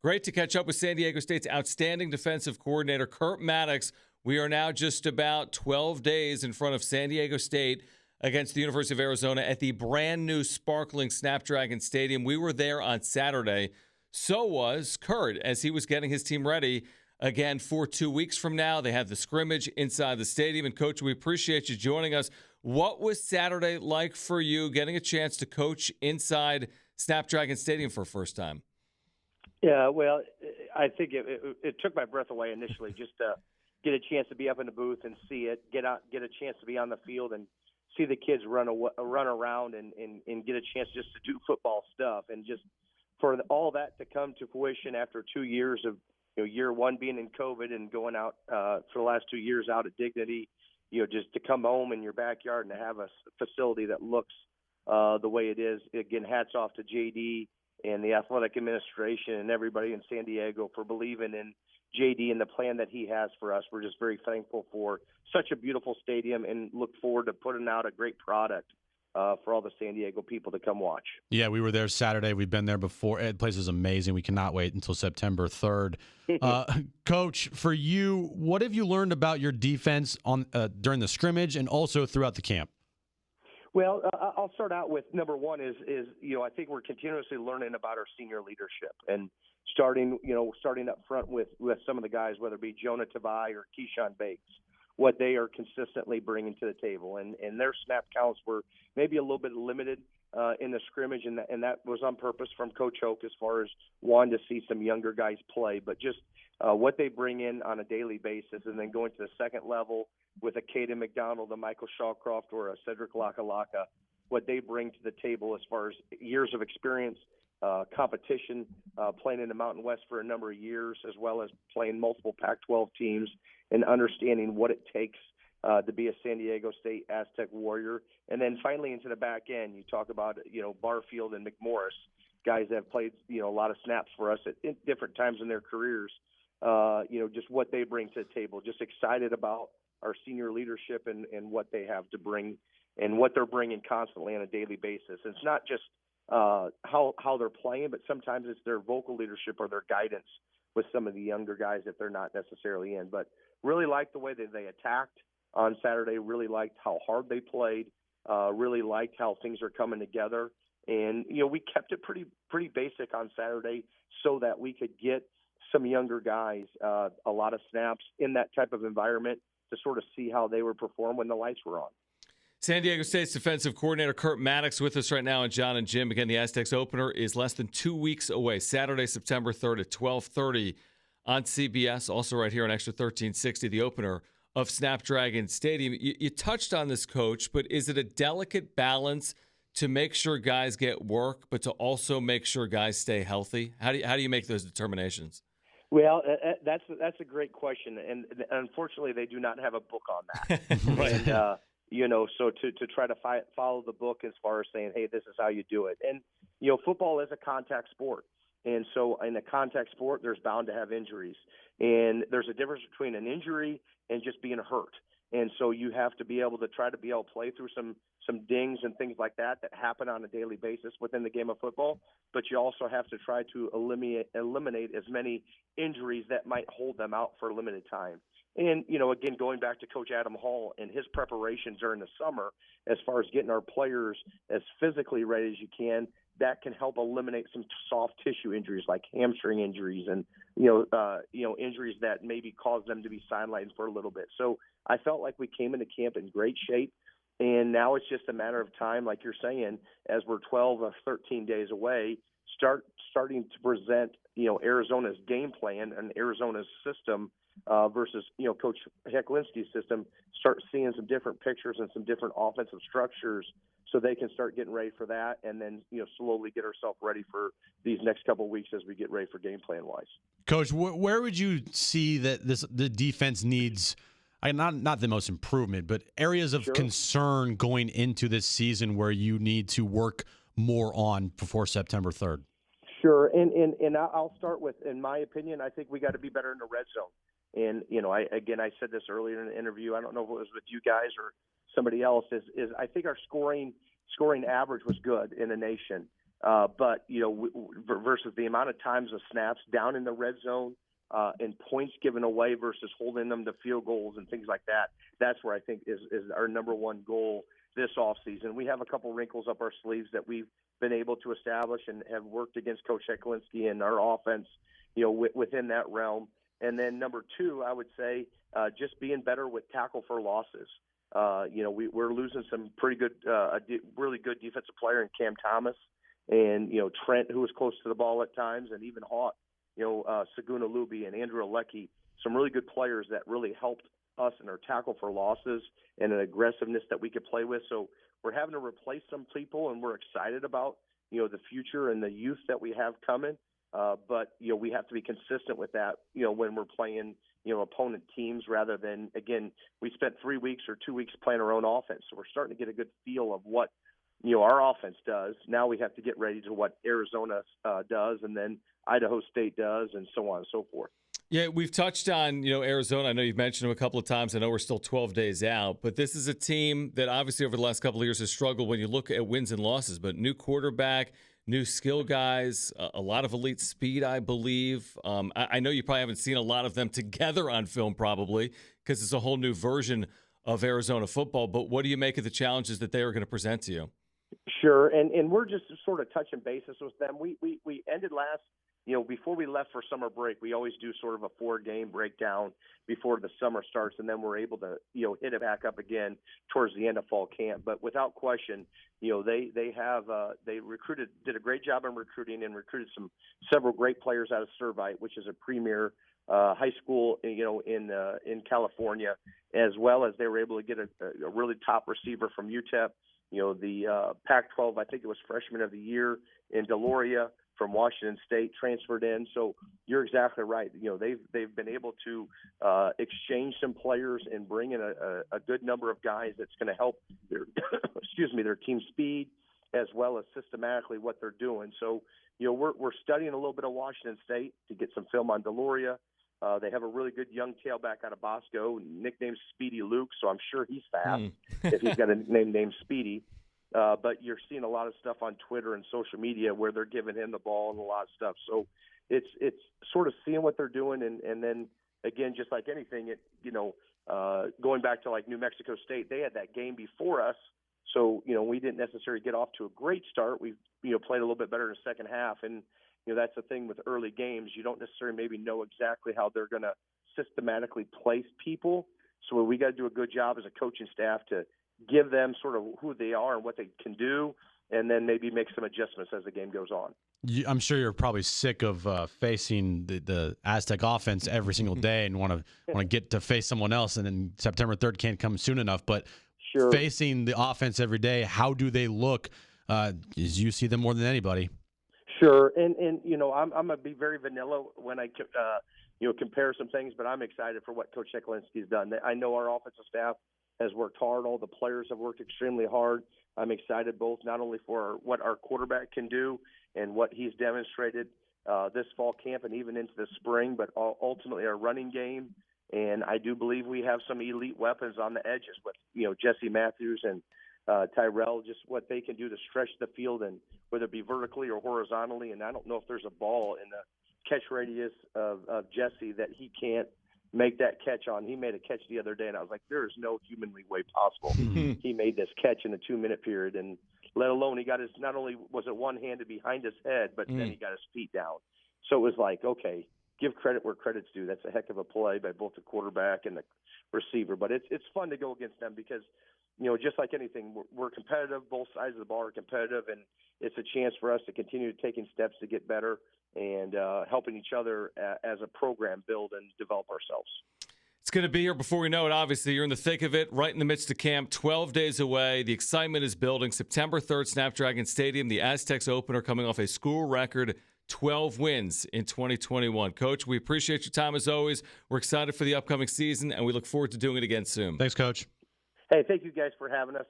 Great to catch up with San Diego State's outstanding defensive coordinator, Kurt Mattix. We are now just about 12 days in front of San Diego State against the University of Arizona at the brand new sparkling Snapdragon Stadium. We were there on Saturday. So was Kurt as he was getting his team ready again for 2 weeks from now. They have the scrimmage inside the stadium. And, Coach, we appreciate you joining us. What was Saturday like for you, getting a chance to coach inside Snapdragon Stadium for the first time? Yeah, well, I think it took my breath away initially just to get a chance to be up in the booth and see it, get a chance to be on the field and see the kids run around and get a chance just to do football stuff, and just for all that to come to fruition after 2 years of, year one being in COVID and going out for the last 2 years out at Dignity, just to come home in your backyard and to have a facility that looks the way it is. Again, hats off to JD and the athletic administration and everybody in San Diego for believing in JD and the plan that he has for us. We're just very thankful for such a beautiful stadium and look forward to putting out a great product for all the San Diego people to come watch. Yeah, we were there Saturday. We've been there before. The place is amazing. We cannot wait until September 3rd. Coach, for you, what have you learned about your defense during the scrimmage and also throughout the camp? Well, I'll start out with number one is I think we're continuously learning about our senior leadership and starting up front with some of the guys, whether it be Jonah Tavai or Keyshawn Bates, what they are consistently bringing to the table. And their snap counts were maybe a little bit limited in the scrimmage, and that was on purpose from Coach Hoke as far as wanting to see some younger guys play. But just what they bring in on a daily basis, and then going to the second level with a Caden McDonald, a Michael Shawcroft, or a Cedric Lakalaka, what they bring to the table as far as years of experience, competition, playing in the Mountain West for a number of years, as well as playing multiple Pac-12 teams and understanding what it takes to be a San Diego State Aztec Warrior. And then finally into the back end, you talk about, Barfield and McMorris, guys that have played, a lot of snaps for us at different times in their careers, just what they bring to the table. Just excited about our senior leadership and what they have to bring and what they're bringing constantly on a daily basis. It's not just how they're playing, but sometimes it's their vocal leadership or their guidance with some of the younger guys that they're not necessarily in. But really liked the way that they attacked on Saturday, really liked how hard they played, really liked how things are coming together. And, we kept it pretty basic on Saturday so that we could get some younger guys a lot of snaps in that type of environment to sort of see how they would perform when the lights were on. San Diego State's defensive coordinator Kurt Mattix with us right now, and John and Jim. Again, the Aztecs opener is less than 2 weeks away, Saturday, September 3rd at 12:30 on CBS. Also right here on Extra 1360, the opener of Snapdragon Stadium. You touched on this, Coach, but is it a delicate balance to make sure guys get work, but to also make sure guys stay healthy? How do you make those determinations? Well, that's a great question, and unfortunately, they do not have a book on that. Right. And so to try to follow the book as far as saying, hey, this is how you do it. And football is a contact sport, and so in a contact sport, there's bound to have injuries, and there's a difference between an injury and just being hurt. And so you have to be able to play through some dings and things like that happen on a daily basis within the game of football. But you also have to try to eliminate as many injuries that might hold them out for a limited time. And, again, going back to Coach Adam Hall and his preparation during the summer as far as getting our players as physically ready as you can, that can help eliminate some soft tissue injuries like hamstring injuries and, injuries that maybe cause them to be sidelined for a little bit. So I felt like we came into camp in great shape, and now it's just a matter of time, like you're saying, as we're 12 or 13 days away, starting to present, Arizona's game plan and Arizona's system versus, Coach Hecklinski's system, start seeing some different pictures and some different offensive structures so they can start getting ready for that, and then, slowly get ourselves ready for these next couple of weeks as we get ready for game plan-wise. Coach, where would you see that the defense needs not the most improvement, but areas of concern going into this season where you need to work more on before September 3rd? Sure, and I'll start with, in my opinion, I think we got to be better in the red zone. And, I said this earlier in the interview, I don't know if it was with you guys or somebody else, is I think our scoring average was good in the nation. But, versus the amount of times of snaps down in the red zone and points given away versus holding them to field goals and things like that, that's where I think is our number one goal this offseason. We have a couple wrinkles up our sleeves that we've been able to establish and have worked against Coach Heklinski and our offense, within that realm. And then number two, I would say just being better with tackle for losses. We're losing some pretty good, really good defensive player in Cam Thomas and, Trent, who was close to the ball at times, and even Hawk, Saguna Luby and Andrew Alecki, some really good players that really helped us in our tackle for losses and an aggressiveness that we could play with. So we're having to replace some people, and we're excited about, the future and the youth that we have coming. But we have to be consistent with that, when we're playing, opponent teams rather than, again, we spent 3 weeks or 2 weeks playing our own offense. So we're starting to get a good feel of what, our offense does. Now we have to get ready to what Arizona does, and then Idaho State does, and so on and so forth. Yeah, we've touched on, Arizona. I know you've mentioned them a couple of times. I know we're still 12 days out, but this is a team that obviously over the last couple of years has struggled when you look at wins and losses. But new quarterback, new skill guys, a lot of elite speed, I believe. I know you probably haven't seen a lot of them together on film probably because it's a whole new version of Arizona football. But what do you make of the challenges that they are going to present to you? Sure, and we're just sort of touching bases with them. We ended last – before we left for summer break, we always do sort of a 4-game breakdown before the summer starts, and then we're able to, hit it back up again towards the end of fall camp. But without question, they did a great job in recruiting and recruited several great players out of Servite, which is a premier high school, in California, as well as they were able to get a really top receiver from UTEP. The Pac-12, I think it was freshman of the year in Deloria from Washington State, transferred in. So you're exactly right. They've been able to exchange some players and bring in a good number of guys that's going to help their their team speed as well as systematically what they're doing. So we're studying a little bit of Washington State to get some film on Deloria. They have a really good young tailback out of Bosco, nicknamed Speedy Luke, so I'm sure he's fast if he's got a name named Speedy. But you're seeing a lot of stuff on Twitter and social media where they're giving him the ball and a lot of stuff. So it's sort of seeing what they're doing, and then again, just like anything, going back to like New Mexico State, they had that game before us, so we didn't necessarily get off to a great start. We played a little bit better in the second half, and that's the thing with early games. You don't necessarily maybe know exactly how they're going to systematically place people. So we got to do a good job as a coaching staff to give them sort of who they are and what they can do, and then maybe make some adjustments as the game goes on. I'm sure you're probably sick of facing the Aztec offense every single day and want to get to face someone else, and then September 3rd can't come soon enough. But sure, facing the offense every day, how do they look? As you see them more than anybody. Sure, and I'm gonna be very vanilla when I compare some things, but I'm excited for what Coach Heklinski's done. I know our offensive staff has worked hard. All the players have worked extremely hard. I'm excited both not only for what our quarterback can do and what he's demonstrated this fall camp and even into the spring, but ultimately our running game. And I do believe we have some elite weapons on the edges with Jesse Matthews and Tyrell, just what they can do to stretch the field, and whether it be vertically or horizontally. And I don't know if there's a ball in the catch radius of Jesse that he can't make that catch on. He made a catch the other day, and I was like, there is no humanly way possible. He made this catch in a 2-minute period, and let alone he got his, not only was it one-handed behind his head, but then he got his feet down. So it was like, okay, give credit where credit's due. That's a heck of a play by both the quarterback and the receiver. But it's fun to go against them because, just like anything, we're competitive. Both sides of the ball are competitive, and it's a chance for us to continue taking steps to get better and helping each other as a program build and develop ourselves. It's going to be here before we know it. Obviously, you're in the thick of it, right in the midst of camp, 12 days away. The excitement is building. September 3rd, Snapdragon Stadium, the Aztecs opener coming off a school record 12 wins in 2021. Coach, we appreciate your time as always. We're excited for the upcoming season, and we look forward to doing it again soon. Thanks, Coach. Hey, thank you guys for having us.